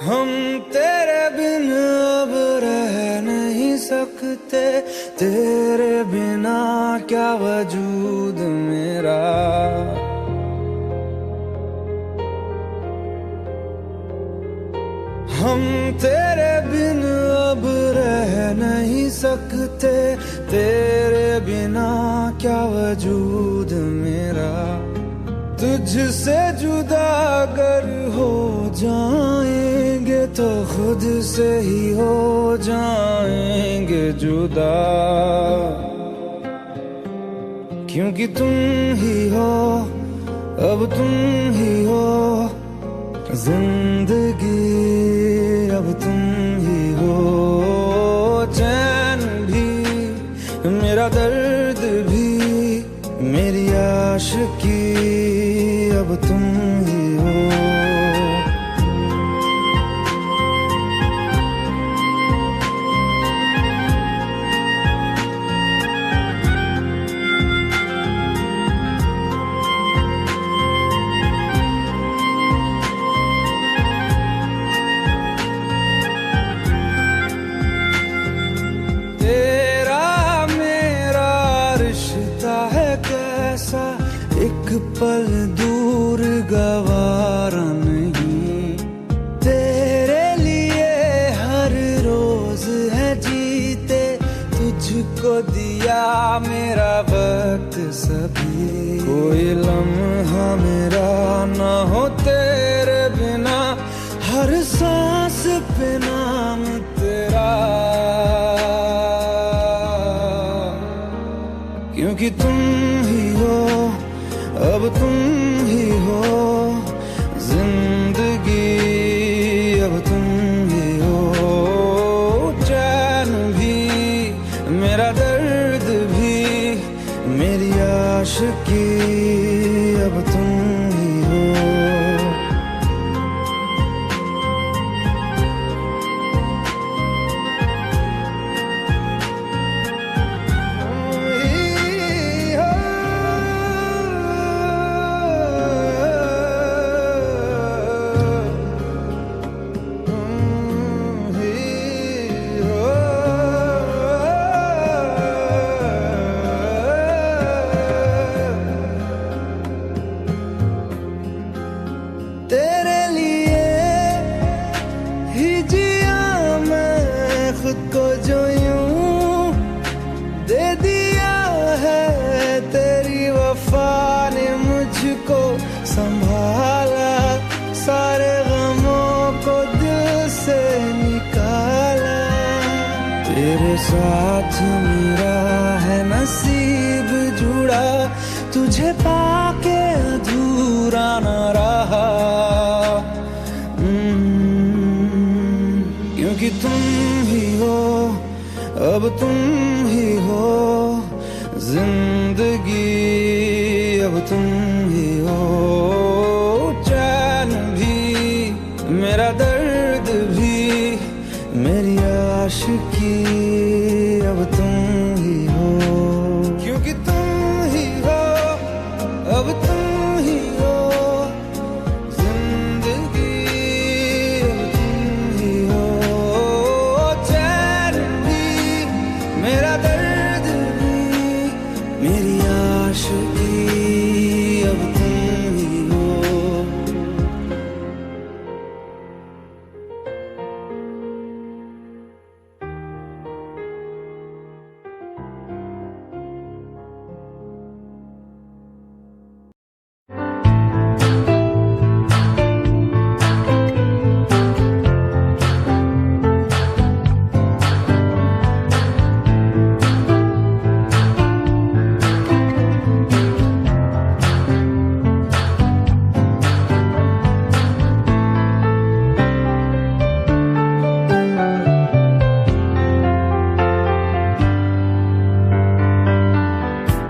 हम तेरे बिन अब रह नहीं सकते, तेरे बिना क्या वजूद मेरा। हम तेरे बिन अब रह नहीं सकते, तेरे बिना क्या वजूद मेरा। तुझसे जुदा अगर हो जाएंगे तो खुद से ही हो जाएंगे जुदा, क्योंकि तुम ही हो, अब तुम ही हो जिंदगी, अब तुम ही हो। चैन भी मेरा दर्द भी मेरी आशिकी, अब तुम ही हो। एक पल दूर गवारा नहीं, तेरे लिए हर रोज है जीते, तुझको दिया मेरा वक्त सभी। कोई लम्हा मेरा ना हो तेरे बिना, हर सांस पे नाम तेरा, क्योंकि तुम ही हो, अब तुम ही हो जिंदगी, अब तुम ही हो। चैन भी मेरा दर्द भी मेरी आशिकी, अब तुम ही हो। तेरे लिए ही जिया मैं खुद को, जो यूं दे दिया है तेरी वफा ने मुझको संभाला, सारे गमों को दिल से निकाला। तेरे साथ मेरा है नसीब जुड़ा, तुझे पाके अधूरा न रहा, क्योंकि तुम ही हो, अब तुम ही हो जिंदगी, अब तुम ही हो। चैन भी मेरा दर्द भी मेरी आशिकी, अब तुम ही हो, क्योंकि तुम ही हो, अब तुम ही हो जिंदगी, अब तुम ही हो। चैन भी मेरा दर्द भी मेरी आशिकी, अब तुम ही हो।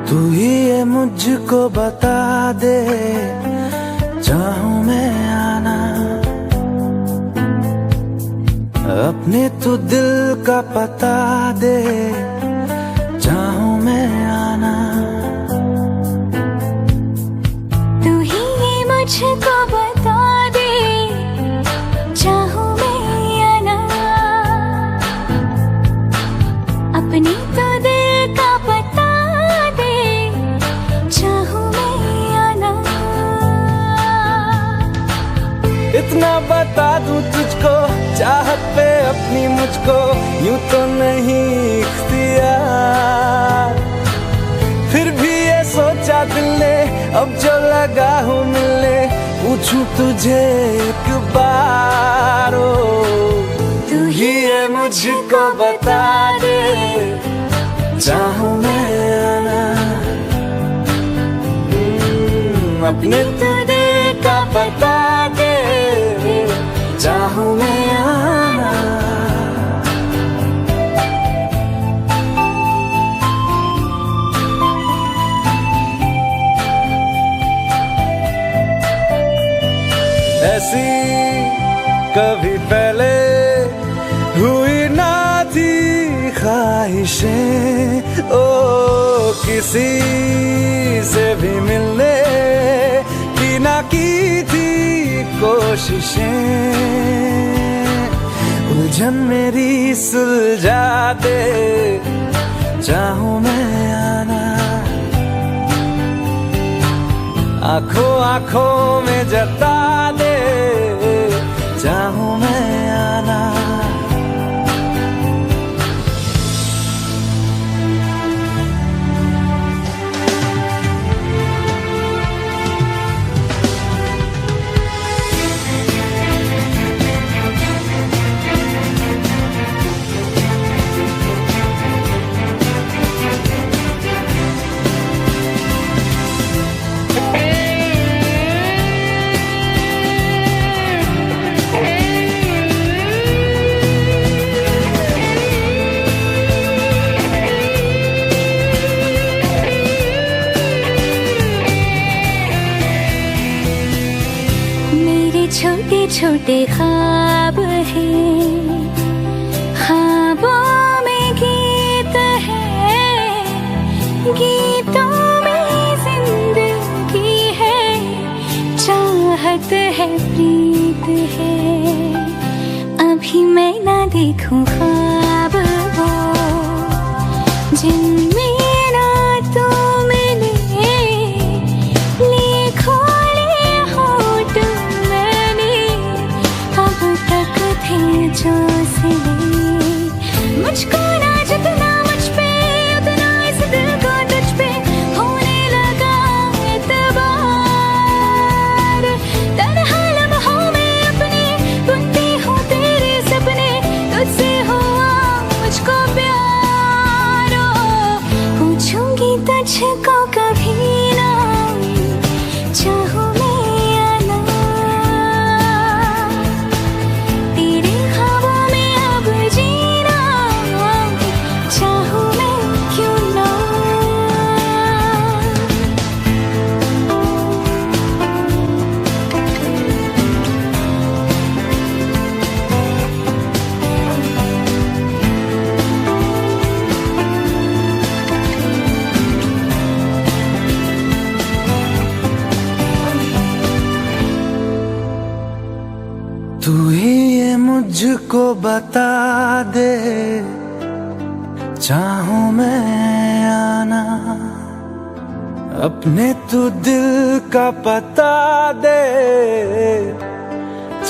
तू ही ये मुझको बता दे, चाहूं मैं आना, अपने तू दिल का पता दे, चाहूं मैं आना। तू ही ये मुझको बता दे, चाहूं मैं तो दिल का बता दे, चाहूं मैं आना। इतना बता दूं तुझको, चाहत पे अपनी मुझको यूं तो नहीं इख्तियार। फिर भी ये सोचा दिल ने, अब जो लगा हूँ मिलने, पूछूं तुझे एक बार। ओ तू ही ये मुझको बता दे, चाहूं मैं आना। अपने तो दिल का बता दे, चाहूं मैं आना। ऐसी कभी पहले हुई ना थी ख्वाहिशें, ओ किसी से भी मिलने की ना की थी कोशिशें। उलझन मेरी सुलझा दे, चाहूं मैं आना। आंखों आंखों में जता दे, चाहूं मैं आना। छोटे छोटे ख्वाब हैं, ख्वाबों में गीत है, गीतों में जिंदगी है, चाहत है, प्रीत है। अभी मैं ना देखूं ख्वाब वो, जिनमें ना तू मिले, लिखो जो सिले। मुझको ना जितना मुझ पे, उतना इस दिल को तुझ पे होने लगा एतबार। तन्हा लम्हों में अपने बुनती हूँ तेरे सपने, तुझसे हुआ मुझको प्यार। पूछूंगी तुझको कभी ना, चाहूं तू ही ये मुझको बता दे, चाहूं मैं आना। अपने तू दिल का पता दे,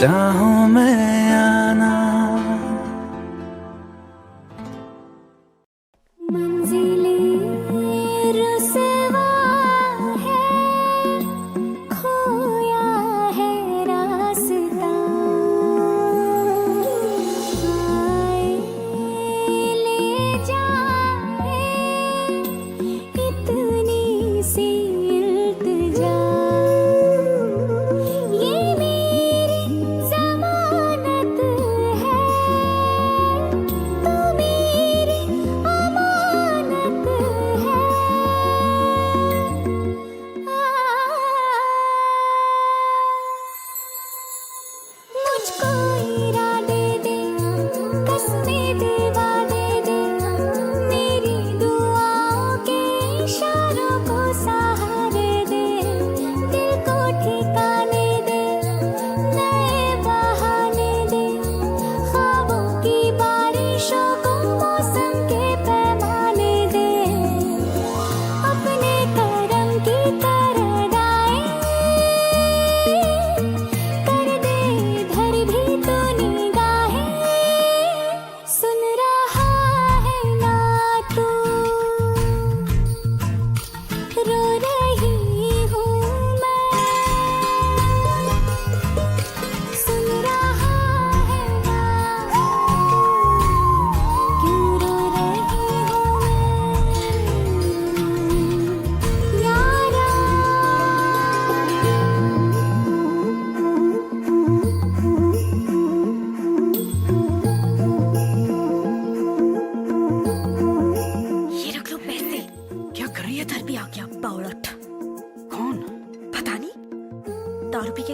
चाहूं मैं आना।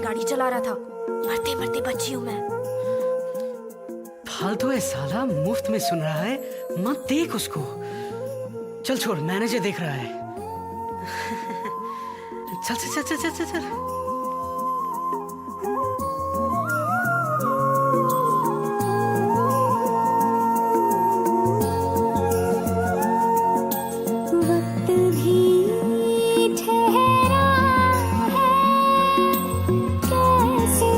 गाड़ी चला रहा था। मरते मरते बची हूँ मैं। फालतू है साला, मुफ्त में सुन रहा है, मत देख उसको। चल छोड़, मैनेजर देख रहा है। चल चल चल चल चल चल। वक्त भी ठहरा है, कैसे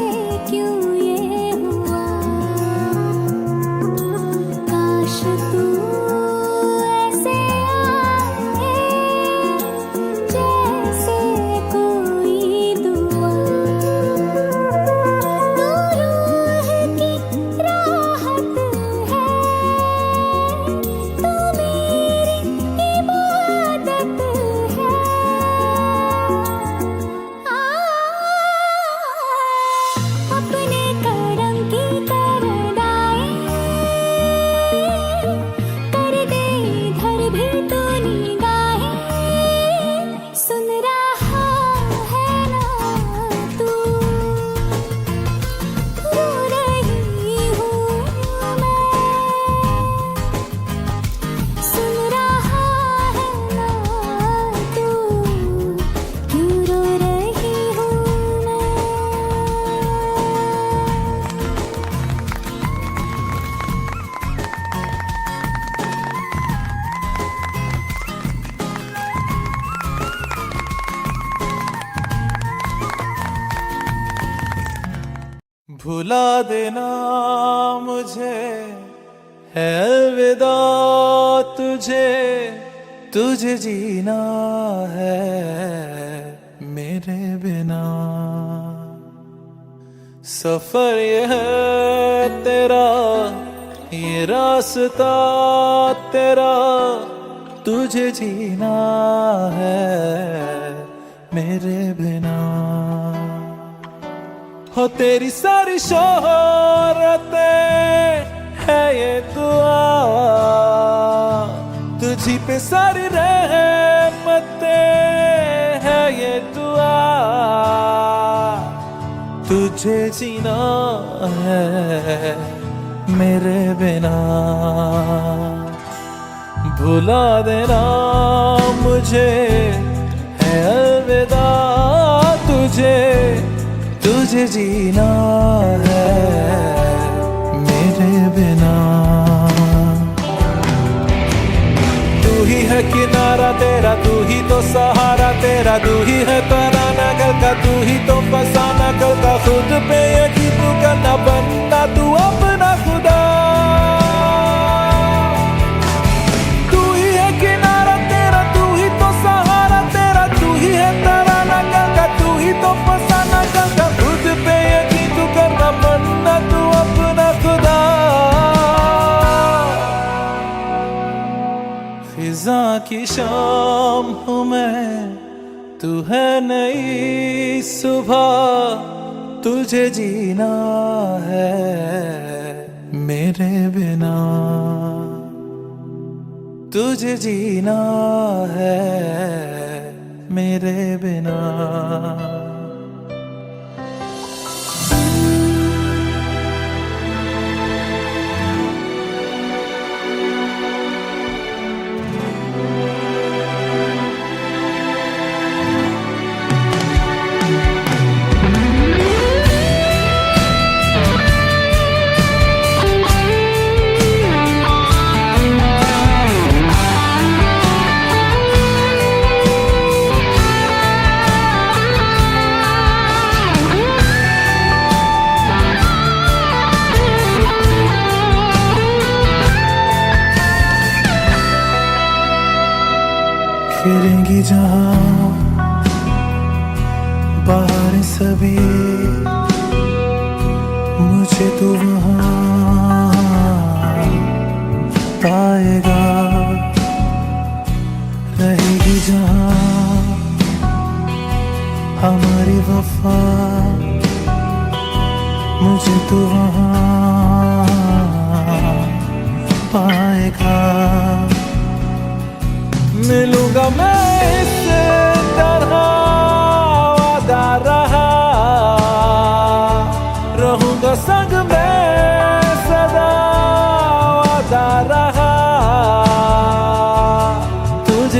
क्यों ये हुआ, काश तू ऐसे आए जैसे कोई दुआ, तू रूह की राहत है, तू मेरी इबादत है। अपने करम की करदाई कर दे इधर भी तू निगाहें, सुन रहा है ना तू, रो रही हूँ मैं, सुन रहा है ना तू, क्यों रो रही हूँ मैं। भुला देना मुझे है अलविदा तुझे, तुझे जीना है मेरे बिना। सफर ये है तेरा, ये रास्ता तेरा, तुझे जीना है मेरे बिना। हो तेरी सारी शोहरतें है ये दुआ, तुझी पे सारी रहमतें है ये दुआ, तुझे जीना है मेरे बिना। भुला देना मुझे है अलविदा तुझे, तुझे जीना है मेरे बिना। तू ही है किनारा तेरा, तू ही तो सहारा तेरा, तू ही है तराना कल का, तू ही तो फसाना कल का। खुद पे यकीन तू करना, बनना तू अपना खुदा। तू ही है किनारा तेरा, तू ही तो सहारा तेरा, तू ही है तराना कल का, तू ही तो फसाना कल का। खुद पे यकीन तू करना, बनना तू अपना खुदा। फिजा की शाम हूँ मैं, तू है नई सुबह, तुझे जीना है मेरे बिना, तुझे जीना है मेरे बिना। फिरेंगी जहाँ बाहर सभी, मुझे तू वहाँ पाएगा। रहेगी जहाँ हमारी वफा, मुझे तू वहाँ पाएगा। मिलूंगा मैं इस तरह वादा रहा,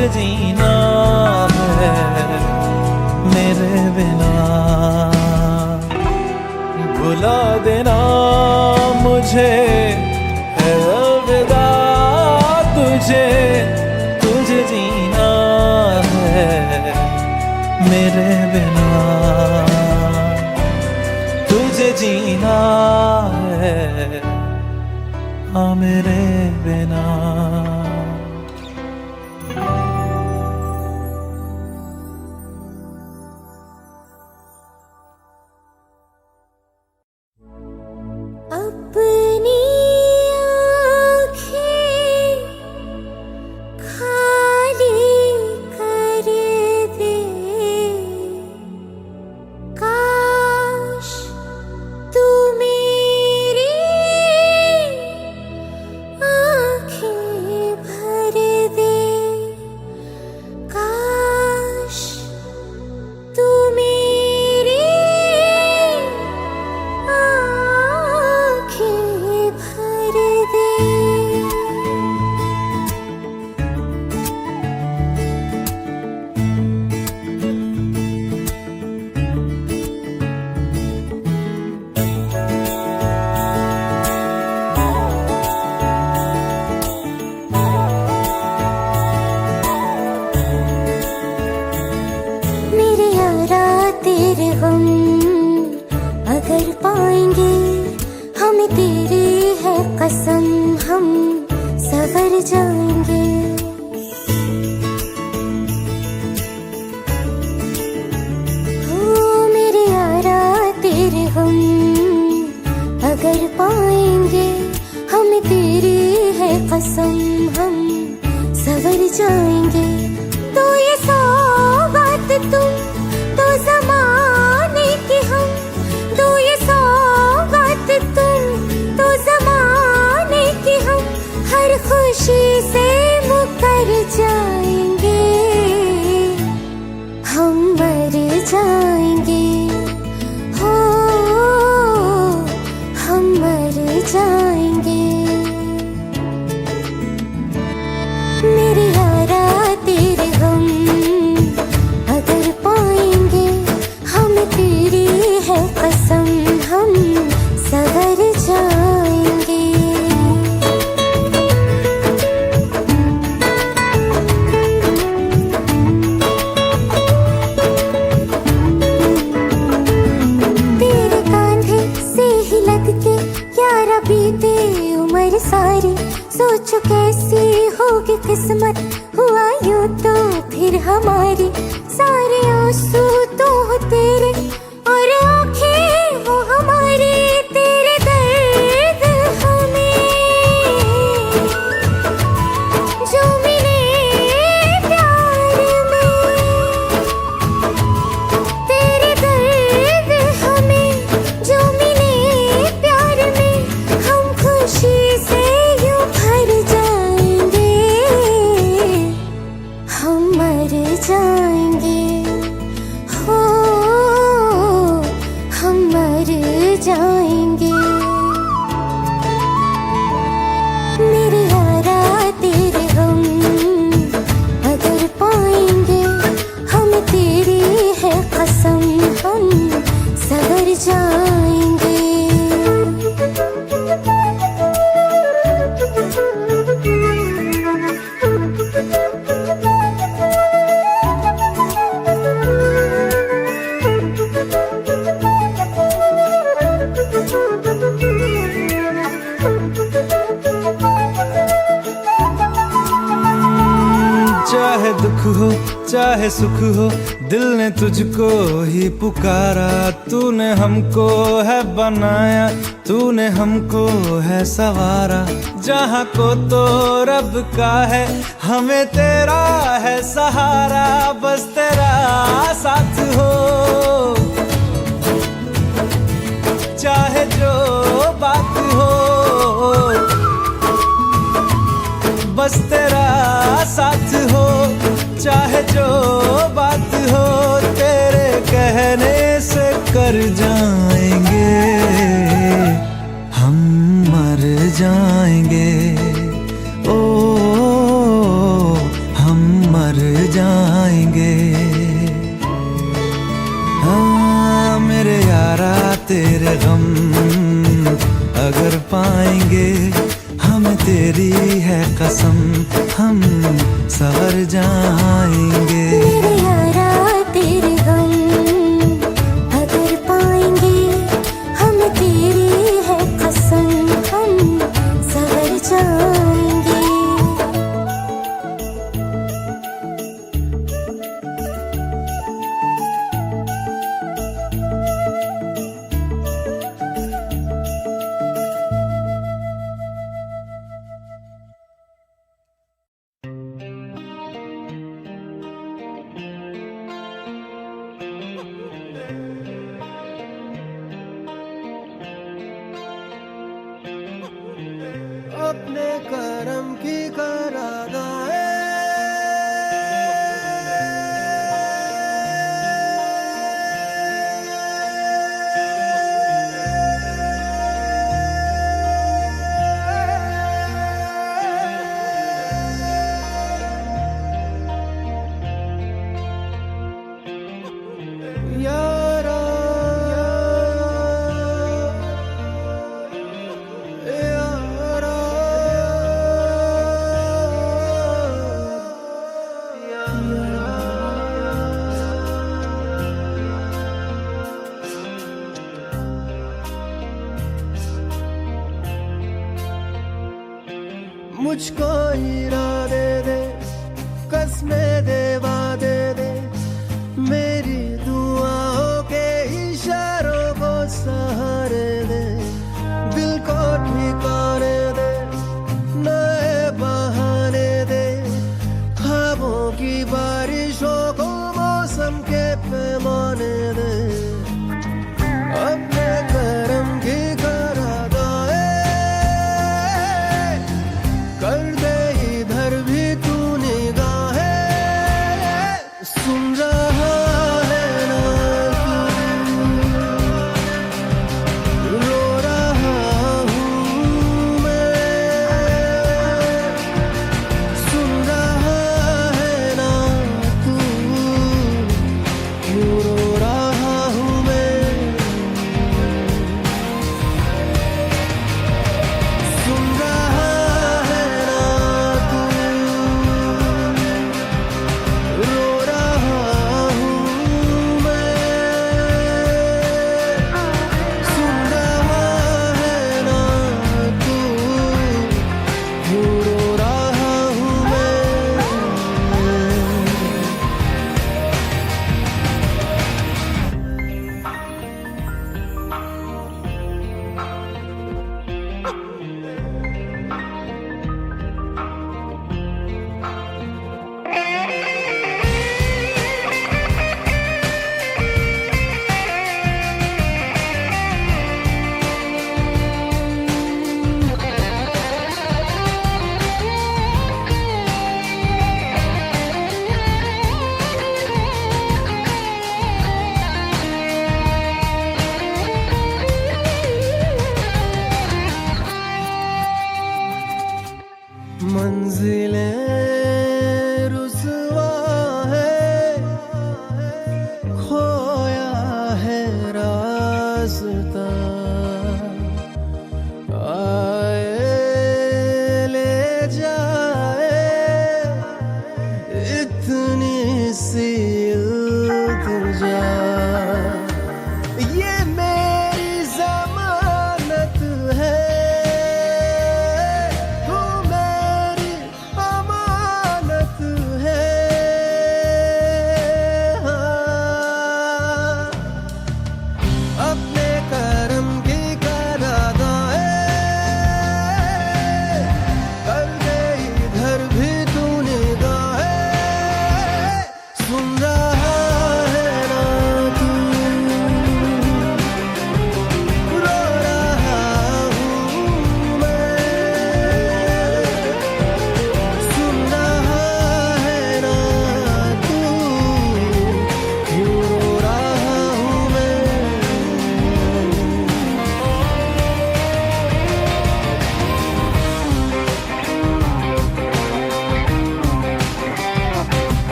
तुझे जीना है मेरे बिना। बुला देना मुझे है अलविदा तुझे, तुझे जीना है मेरे बिना, तुझे जीना है हाँ मेरे बिना। अपनी आँखें खाली कर दे, काश तू मेरी आँखें भर दे, काश तू मेरी आँखें भर दे। मेरे यारा तेरे गम अगर पाएंगे, हमें तेरी है कसम हम सवर जाएंगे। हो मेरे यारा तेरे गम अगर पाएंगे, हमें तेरी है कसम हम सवर जाएंगे। तो ये सौगात तुम तो ज़माने की हम, तो ये सौगात तुम तो ज़माने की हम, हर खुशी से मुकर जाएंगे, हम मर जाएंगे, हो हम मर जाएंगे। मेरे यारा तेरे गम अगर पाएंगे, हमें तेरी है कसम हम सवर जाएंगे। तेरे कांधे से ही लग के यारा बीते उम्र सारी, सोचो कैसी होगी किस्मत हुआ यूं तो फिर हमारी। सारे आंसू तो हो तेरे और आंखें हो हमारी, तेरे दर्द हमें जो मिले प्यार में, तेरे दर्द हमें जो मिले प्यार में, हम खुशी से यूं भर जाएंगे, हम मर जाएंगे, हो हम मर जाएंगे। मेरे यारा तेरे गम अगर पाएंगे, हमें तेरी है कसम हम सवर जाएंगे। चाहे दुख हो चाहे सुख हो, दिल ने तुझको ही पुकारा। तूने हमको है बनाया, तूने हमको है सवारा। जहाँ को तो रब का है, हमें तेरा है सहारा। बस तेरा साथ हो, चाहे जो बात हो, बस तेरा साथ हो, चाहे जो बात हो। तेरे कहने से कर जाएंगे, हम मर जाएंगे, ओ हम मर तेरी है कसम हम सवर जाएंगे। मेरे यारा तेरे गम अगर पाएंगे हम, तेरी है कसम हम सवर जाएंगे। अपने करम की करादाए यारा यारा मुझको इरादे दे, कसमें दे, वादे दे, मेरी दुआओं के इशारों को सहारे दे, दिल को ठिकाने दे, नए बहाने दे, ख्वाबों की बारिशों को मौसम के पैमाने दे, अपने करम की करादाए कर दे इधर भी तू निगाहें। सुन रहा है ना तू, रो रहा हूँ मैं। सुन रहा है ना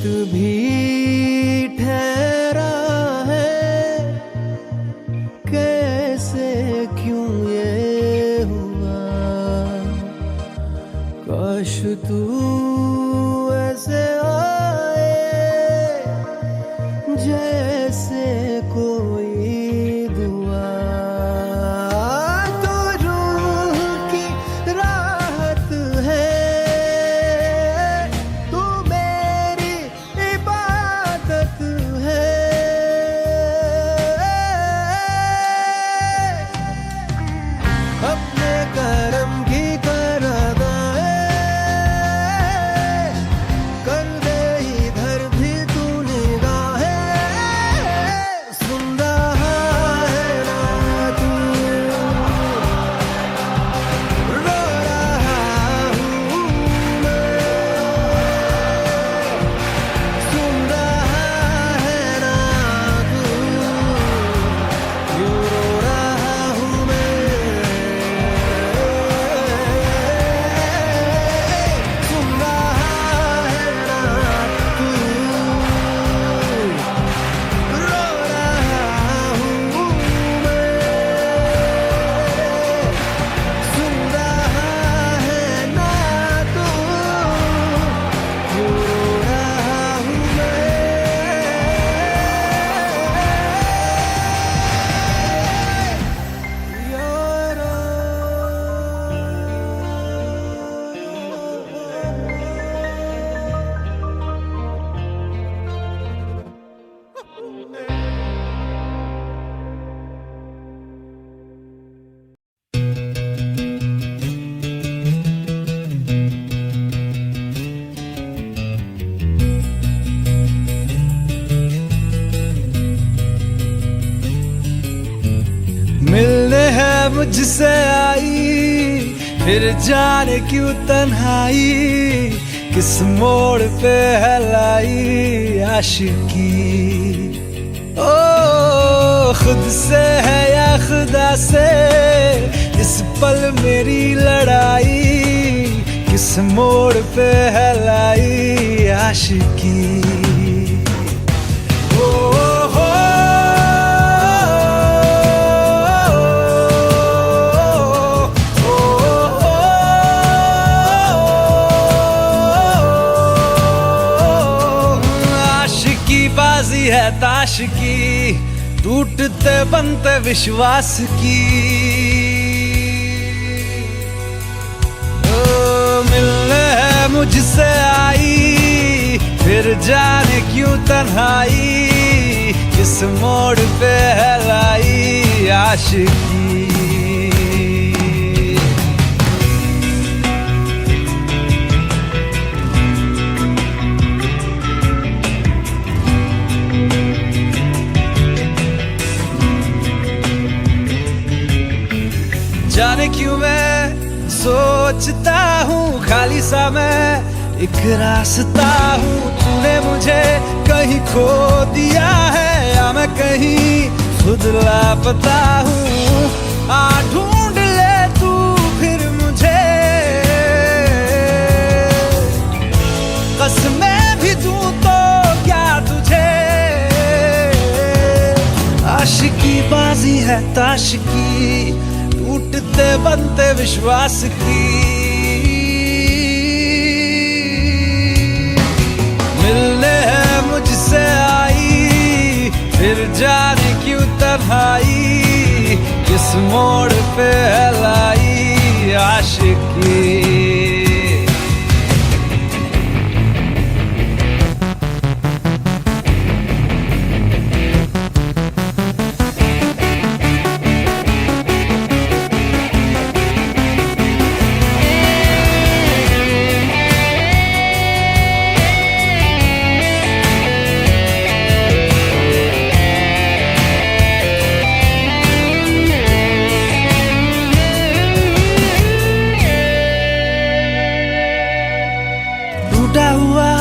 वक्त भी ठहरा है, कैसे क्यों ये हुआ। काश तू ऐसे आए जैसे कोई दुआ। तो रूह की राहत है, तू मेरी इबादत है। अपने करम की कर अदाएं कर दे इधर भी तू निगाहें। सुन रहा है ना तू, रो रहा हूँ मैं। सुन रहा है ना तू, क्यों रो रहा हूँ मैं। सुन रहा है ना तू, रो रहा हूँ मैं। सुन रहा है ना तू, क्यों रो रहा हूँ मैं। मिलने है मुझसे आई, फिर जाने क्यों तन्हाई। किस मोड़ पे है लाई आशिकी। ओ खुद से है या खुदा से, इस पल मेरी लड़ाई। किस मोड़ पे है लाई आशिकी। ओ हो बाजी है ताश की, टूटते बनते विश्वास की। ओ मिलने है मुझसे आई, फिर जाने क्यों तन्हाई। किस मोड़ पे है लाई आशिकी। जाने क्यों मैं सोचता हूँ खाली सा मैं एक रास्ता हूँ। तूने मुझे कहीं खो दिया है या मैं कहीं खुद लापता हूँ। आ ढूंढ ले तू फिर मुझे, कसमें भी दूँ तो क्या तुझे। आशिकी बाजी है ताश की, टूटते बनते विश्वास की। मिलने है मुझसे आई, फिर जाने क्यों तन्हाई। किस मोड़ पे है लाई आशिकी। टूटा हुआ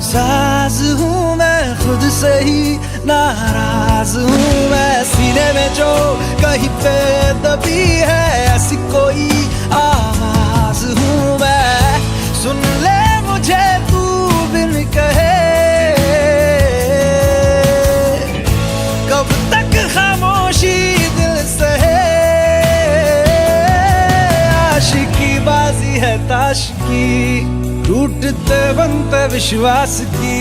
साज हूँ मैं, खुद से ही नाराज हूँ मैं। सीने में जो कहीं पे दबी है ऐसी कोई आवाज हूँ मैं। सुन ले मुझे तू बिन कहे, आशिकी, टूटते बनते विश्वास की,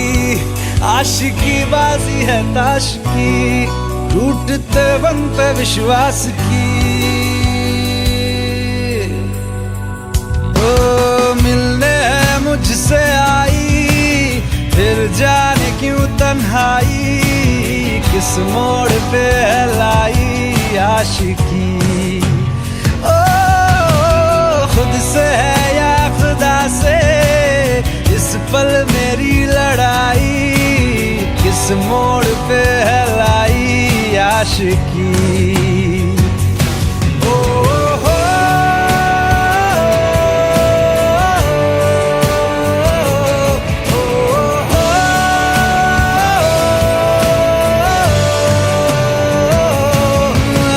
आशिकी बाजी है ताश की, टूटते बनते विश्वास की। ओ मिलने है मुझसे आई, फिर जाने क्यों तन्हाई, किस मोड़ पे है लाई आशिकी। ओ खुद से है या खुदा से, इस पल मेरी लड़ाई, किस मोड़ पे है लाई आशिकी। ओ हो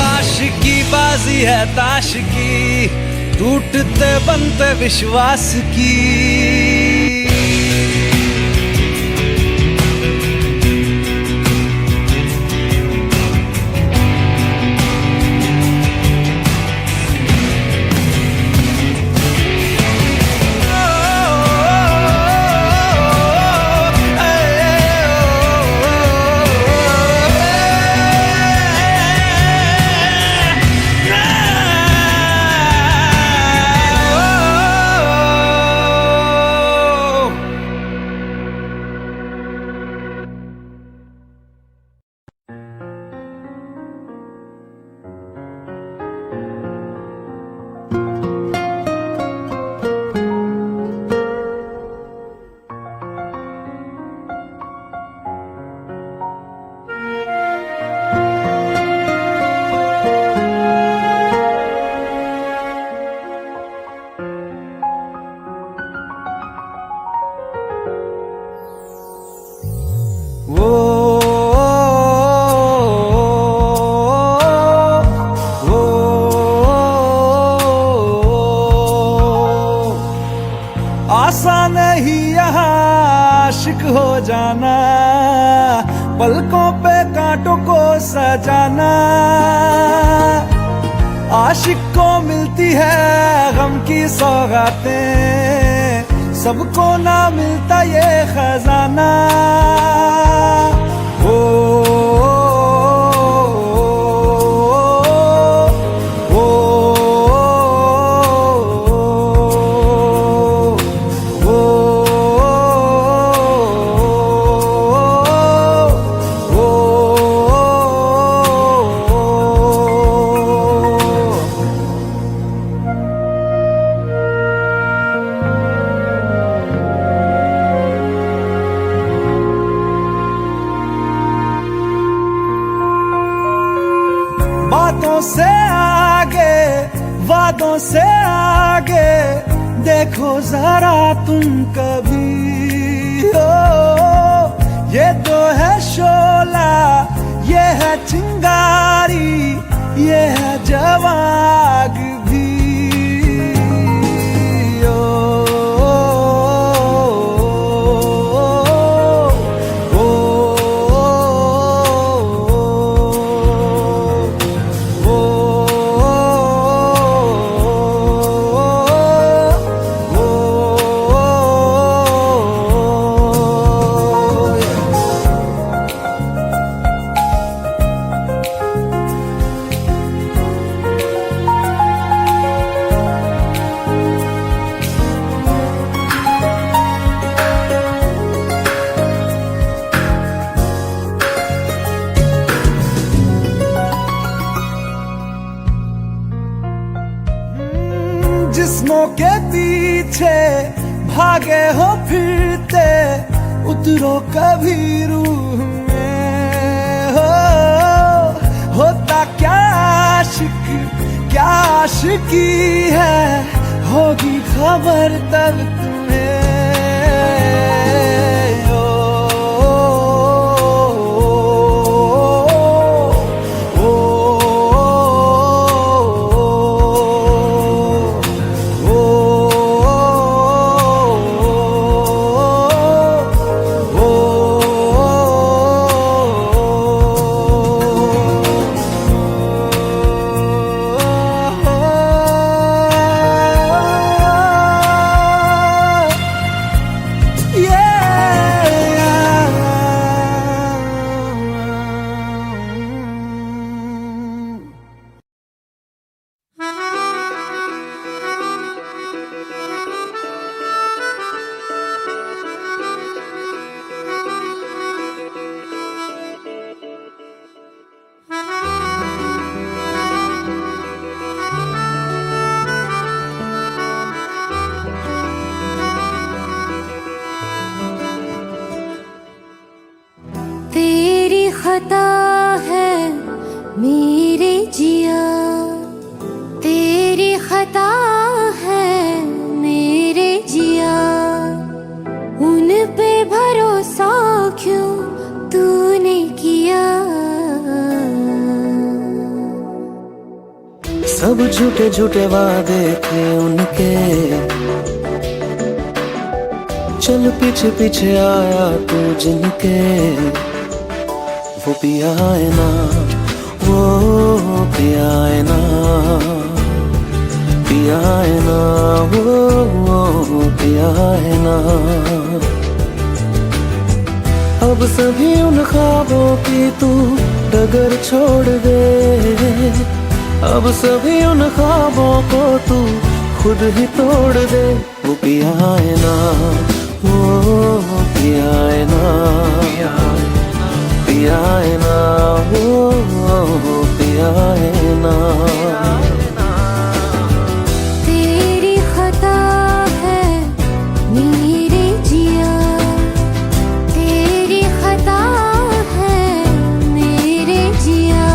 आशिकी बाजी है ताश की, टूटते बनते विश्वास की। आसान नहीं यहाँ आशिक हो जाना, पलकों पे कांटों को सजाना। आशिक को मिलती है गम की सौगातें, सबको ना मिलता ये खजाना। बातों से आगे, वादों से आगे, देखो जरा तुम कभी। हो ये तो है शोला, ये है चिंगारी, ये है जवाग भी। जिस्मों के पीछे भागे हो फिरते, उतरो कभी रूह में। होता क्या आशिक, क्या आशिकी है, होगी खबर तब तुम्हें। खता है मेरे जिया, तेरी खता है मेरे जिया, उन पे भरोसा क्यों तूने किया। सब झूठे झूठे वादे थे उनके, चल पीछे पीछे आया तू जिनके, वो पिया है ना, वो पिया है ना, पिया है ना, वो पिया है ना। अब सभी उन ख्वाबों की तू डगर छोड़ दे, अब सभी उन ख्वाबों को तू खुद ही तोड़ दे। वो पिया है ना, वो पिया है ना, पिया है ना, वो पिया है ना। तेरी खता है मेरे जिया, तेरी खता है मेरे जिया।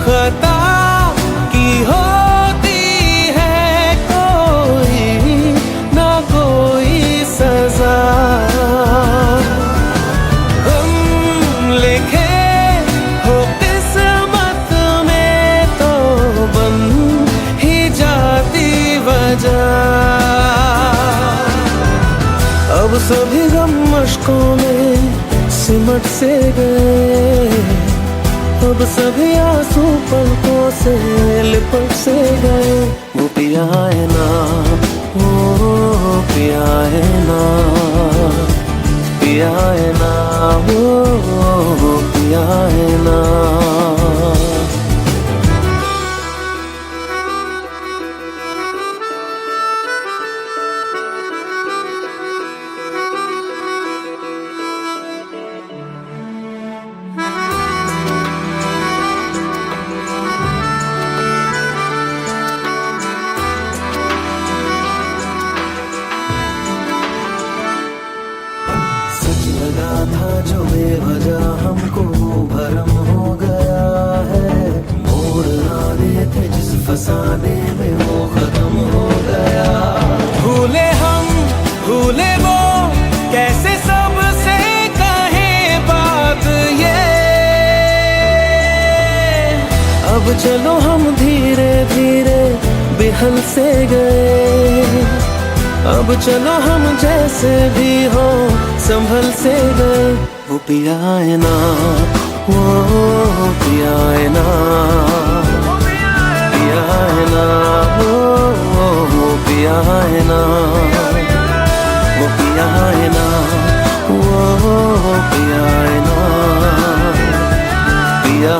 खता की होती है कोई ना कोई सजा, हम लिखे हो किस्मत में तो बन ही जाती वजह। अब सभी गम मशकों में सिमट से गए, अब सभी आंसू पलकों से लिपट से गए। वो पिया है ना, वो पिया है ना, पिया है ना, वो पिया है ना। लगा था जो बेवजह हमको भरम हो गया है, मोड़ आने थे जिस फसाने में वो खत्म हो गया। भूले हम भूले वो कैसे सबसे कहे बात ये, अब चलो हम धीरे धीरे बिहल से गए, अब चलो हम जैसे भी हो संभल से गए। वो पिया है ना, वो पिया है ना, पिया है ना, वो पिया है ना, वो पिया है ना, वो पिया है ना, पिया